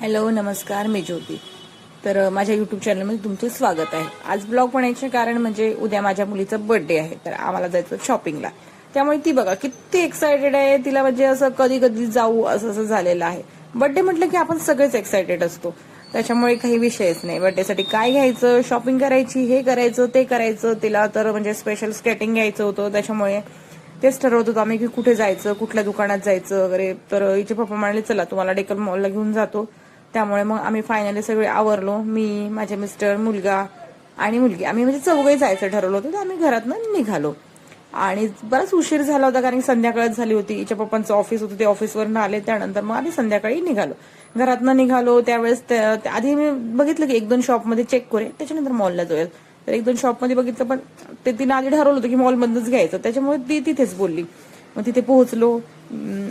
Hello नमस्कार, मी ज्योती. तर माझ्या यूट्यूब चॅनलमध्ये तुमचे स्वागत आहे. आज ब्लॉग बनायचे कारण म्हणजे उद्या माझ्या मुलीचा बर्थडे आहे, तर आम्हाला जायचं शॉपिंगला. त्यामुळे ती बघा किती एक्सायटेड आहे. तिला म्हणजे असं कधी कधी जाऊ असं असं झालेलं आहे. बर्थडे म्हटलं की आपण सगळेच एक्सायटेड असतो, त्याच्यामुळे काही विषयच नाही. बर्थडेसाठी काय घ्यायचं, शॉपिंग करायची, हे करायचं ते करायचं. तिला तर म्हणजे स्पेशल स्केटिंग घ्यायचं होतं, त्याच्यामुळे तेच ठरवत होतो आम्ही की कुठे जायचं, कुठल्या दुकानात जायचं वगैरे. तर हिचे पप्पा म्हणाले चला तुम्हाला डेक्कन मॉलला घेऊन जातो. त्यामुळे मग आम्ही फायनली सगळे आवरलो. मी, माझे मिस्टर, मुलगा आणि मुलगी, आम्ही म्हणजे चौघही जायचं ठरवलं होतं. तर आम्ही घरातनं निघालो आणि बराच उशीर झाला होता कारण संध्याकाळच झाली होती. हिच्या पप्पांचं ऑफिस होतं, ते ऑफिसवरून आले. त्यानंतर मग आम्ही संध्याकाळी निघालो. घरातनं निघालो त्यावेळेस आधी मी बघितलं की 1-2 शॉपमध्ये चेक करूया, त्याच्यानंतर मॉलला जाऊया. तर 1-2 शॉपमध्ये बघितलं, पण ते तिने आधी ठरवलं होतं की मॉलमधूनच घ्यायचं, त्याच्यामुळे ती तिथेच बोलली. मग तिथे पोहोचलो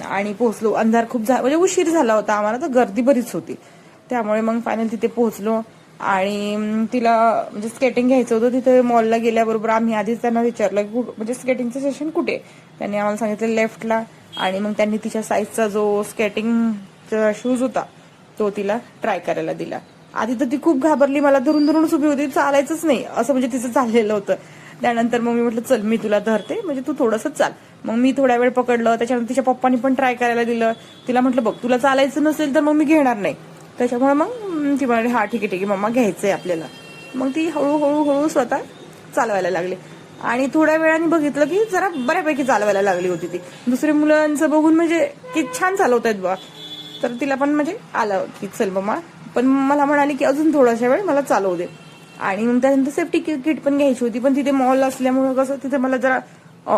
आणि अंधार खूप म्हणजे उशीर झाला होता आम्हाला, तर गर्दी बरीच होती. त्यामुळे मग फायनल तिथे पोहोचलो आणि तिला म्हणजे स्केटिंग घ्यायचं होतं. तिथे मॉलला गेल्याबरोबर आम्ही आधीच त्यांना विचारलं की म्हणजे स्केटिंगचं सेशन कुठे. त्यांनी आम्हाला सांगितलं लेफ्टला. आणि मग त्यांनी तिच्या साईजचा जो स्केटिंगचा शूज होता तो तिला ट्राय करायला दिला. आधी तर ती खूप घाबरली, मला धरून धरूनच उभी होती, चालायचंच नाही असं म्हणजे तिचं चाललेलं होतं. त्यानंतर मग मी म्हटलं चल मी तुला धरते, म्हणजे तू थोडंसं चाल. मग मी थोडा वेळ पकडलं. त्याच्यानंतर तिच्या पप्पानी पण ट्राय करायला दिलं. तिला म्हटलं बघ तुला चालायचं नसेल तर मग मी घेणार नाही. त्याच्यामुळे मग ती म्हणाली हा ठीक आहे मम्मा घ्यायचंय आपल्याला. मग ती हळूहळू स्वतः चालवायला लागली आणि थोड्या वेळाने बघितलं की जरा बऱ्यापैकी चालवायला लागली होती ती. दुसऱ्या मुलांचं बघून म्हणजे की छान चालवत आहेत बा. तर तिला पण म्हणजे आलं की चल मम्मा, पण मला म्हणाली की अजून थोडासा वेळ मला चालवू दे. आणि मग त्यानंतर सेफ्टी किट पण घ्यायची होती, पण तिथे मॉल असल्यामुळे कसं तिथे मला जरा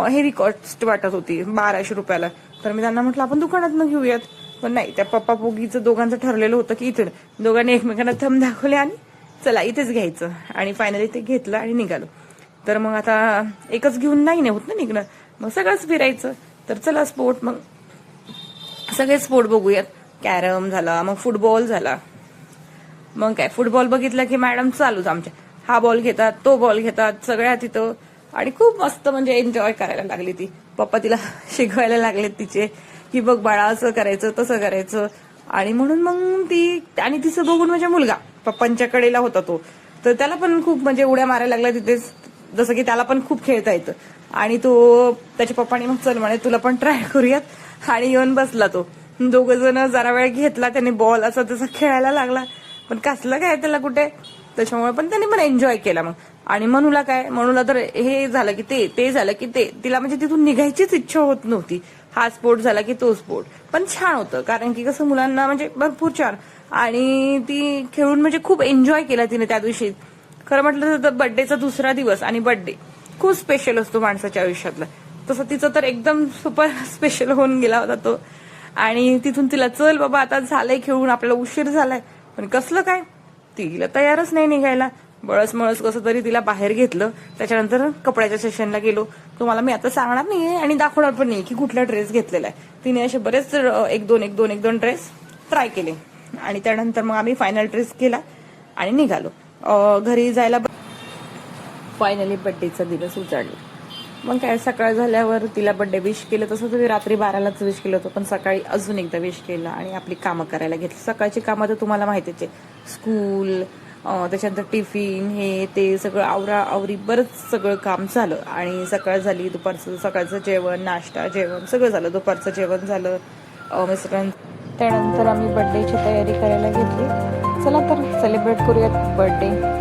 हेवी कॉस्ट वाटत होती 1200 रुपयाला. तर मी त्यांना म्हटलं आपण दुकानात घेऊयात, पण नाही, त्या पप्पा पोगीचं दोघांचं ठरलेलं होतं की इथे. दोघांनी एकमेकांना थंब दाखवले आणि चला इथेच घ्यायचं, आणि फायनली ते घेतलं आणि निघालो. तर मग आता एकच घेऊन नाही होत ना निघणं, मग सगळंच फिरायचं. तर चला स्पोर्ट, मग सगळे स्पोर्ट बघूयात. कॅरम झाला, मग फुटबॉल झाला. मग काय फुटबॉल बघितलं की मॅडम चालूच आमच्या, हा बॉल घेतात तो बॉल घेतात सगळ्या तिथं. आणि खूप मस्त म्हणजे एन्जॉय करायला लागली ती. पप्पा तिला शिकवायला लागले तिचे की बघ बाळा असं करायचं तसं करायचं. आणि म्हणून मग ती, आणि तिचं बघून म्हणजे मुलगा पप्पांच्या कडेला होता तो, तर त्याला पण खूप म्हणजे उड्या मारायला लागल्या तिथेच, जसं की त्याला पण खूप खेळता येतं. आणि तो त्याच्या पप्पानी मग चल म्हणे तुला पण ट्राय करूयात, आणि येऊन बसला तो. दोघं जण जरा वेळ घेतला त्याने बॉल असा तसा खेळायला लागला, पण कसलं काय त्याला कुठे. त्याच्यामुळे पण त्याने पण एन्जॉय केला. मग आणि मनूला तर हे झालं की ते झालं की ते, तिला म्हणजे तिथून निघायचीच इच्छा होत नव्हती. हा स्पोर्ट झाला की तो स्पोर्ट. पण छान होतं कारण की कसं मुलांना म्हणजे भरपूर छान, आणि ती खेळून म्हणजे खूप एन्जॉय केला तिने त्या दिवशी. खरं म्हटलं तर बर्थडेचा दुसरा दिवस आणि बर्थडे खूप स्पेशल असतो माणसाच्या आयुष्यातला, तसं तिचं तर एकदम सुपर स्पेशल होऊन गेला होता तो. आणि तिथून तिला चल बाबा आता झालंय खेळून, आपल्याला उशीर झालाय, पण कसलं काय तिला तयारच नाही निघायला. बळस कसं तरी तिला बाहेर घेतलं. त्याच्यानंतर कपड्याच्या सेशनला गेलो. तुम्हाला मी आता सांगणार नाहीये आणि दाखवणार पण नाही की कुठला ड्रेस घेतलेला आहे. तिने असे बरेच एक दोन ड्रेस ट्राय केले, आणि त्यानंतर मग आम्ही फायनल ड्रेस केला आणि निघालो घरी जायला. फायनली बर्थडेचा दिवस उजाडला. मग काय सकाळ झाल्यावर तिला बर्थडे विश केलं, तसं तुम्ही रात्री 12लाच विश केलं होतं, पण सकाळी अजून एकदा विश केलं आणि आपली कामं करायला घेतली. सकाळची कामं तर तुम्हाला माहितीच आहे, स्कूल, त्याच्यानंतर टिफिन, हे ते सगळं आवरी बरंच सगळं काम झालं. आणि सकाळ झाली, सकाळचं जेवण, नाश्ता, जेवण सगळं झालं. दुपारचं जेवण झालं मिस्टरांचं. त्यानंतर आम्ही बर्थडेची तयारी करायला घेतली. चला तर सेलिब्रेट करूयात बर्थडे.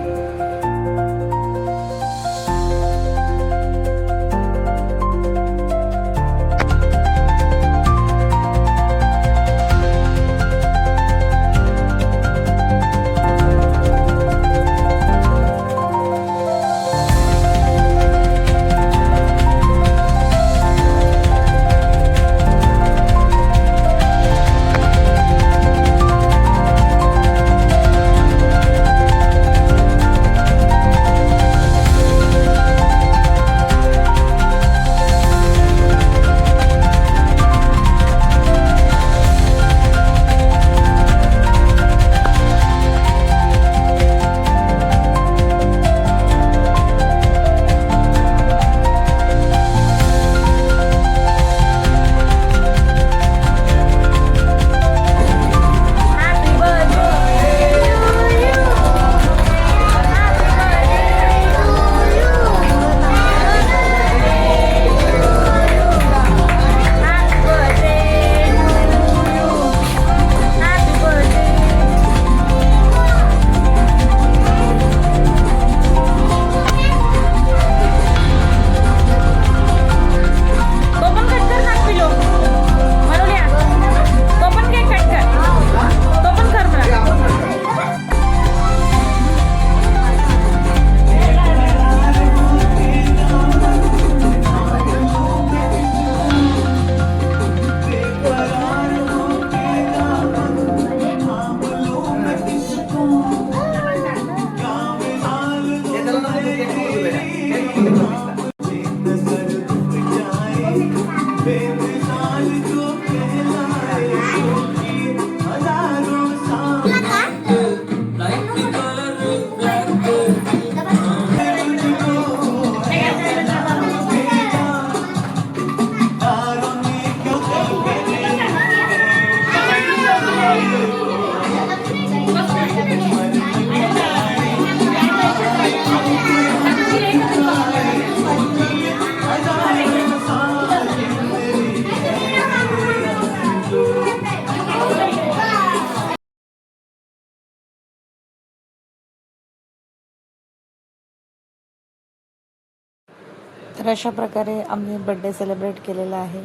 तर अशा प्रकारे आम्ही बर्थडे सेलिब्रेट केलेला आहे.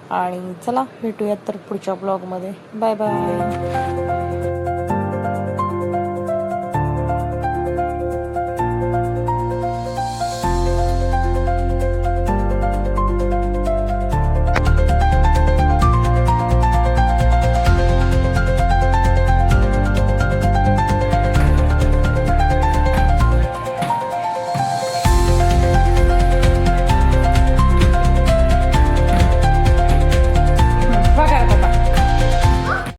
आणि चला भेटूयात तर पुढच्या ब्लॉगमध्ये. Bye bye.